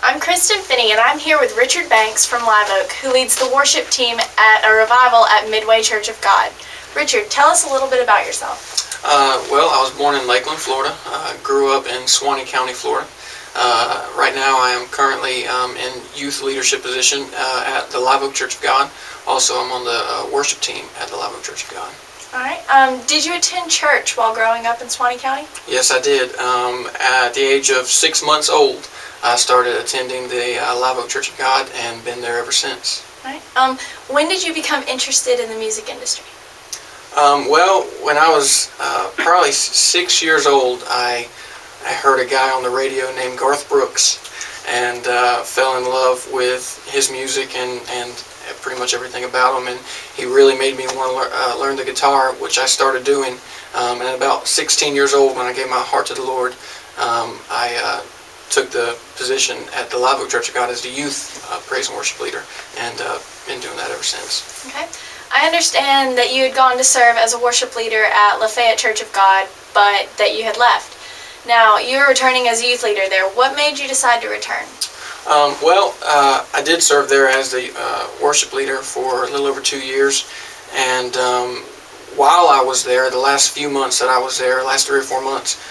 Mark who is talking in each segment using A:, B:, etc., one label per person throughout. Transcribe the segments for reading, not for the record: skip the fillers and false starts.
A: I'm Kristin Finney, and I'm here with Richard Banks from Live Oak, who leads the worship team at a revival at Midway Church of God. Richard, tell us a little bit about yourself.
B: Well, I was born in Lakeland, Florida. Grew up in Suwannee County, Florida. Right now I am currently in youth leadership position at the Live Oak Church of God. Also, I'm on the worship team at the Live Oak Church of God.
A: All right. Did you attend church while growing up in Suwannee County?
B: Yes, I did. At the age of 6 months old, I started attending the Live Oak Church of God and been there ever since.
A: All right. When did you become interested in the music industry?
B: Well, when I was probably 6 years old, I heard a guy on the radio named Garth Brooks, and fell in love with his music and pretty much everything about him, and he really made me want to learn the guitar, which I started doing. And at about 16 years old, when I gave my heart to the Lord, I took the position at the Live Oak Church of God as the youth praise and worship leader, and been doing that ever since.
A: Okay. I understand that you had gone to serve as a worship leader at Lafayette Church of God, but that you had left. Now, you're returning as a youth leader there. What made you decide to return?
B: Well, I did serve there as the worship leader for a little over 2 years, and while I was there, the last few months that I was there, last 3 or 4 months,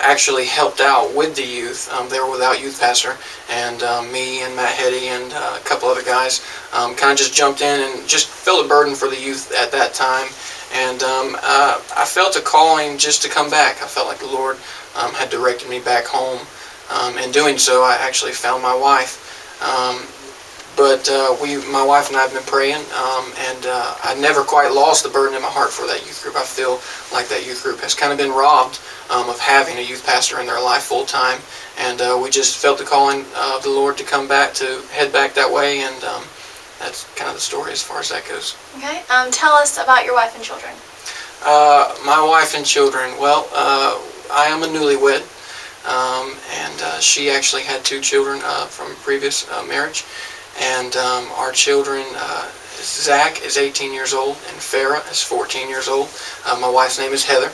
B: actually helped out with the youth. They were without youth pastor, and me and Matt Heddy and a couple other guys kind of just jumped in and just felt a burden for the youth at that time, and I felt a calling just to come back. I felt like the Lord had directed me back home. In doing so, I actually found my wife. But my wife and I have been praying, and I never quite lost the burden in my heart for that youth group. I feel like that youth group has kind of been robbed of having a youth pastor in their life full time, and we just felt the calling of the Lord to come back, to head back that way, and that's kind of the story as far as that goes.
A: Okay. Tell us about your wife and children.
B: My wife and children. Well, I am a newlywed, and she actually had 2 children from a previous marriage. And our children, Zach is 18 years old and Farrah is 14 years old. My wife's name is Heather.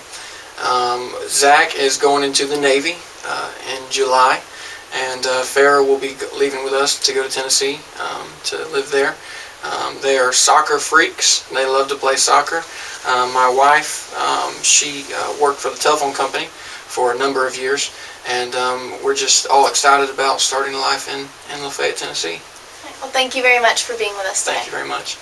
B: Zach is going into the Navy in July, and Farrah will be leaving with us to go to Tennessee to live there. They are soccer freaks. They love to play soccer. My wife, she worked for the telephone company for a number of years, and we're just all excited about starting life in Lafayette, Tennessee.
A: Well, thank you very much for being with us today.
B: Thank you very much.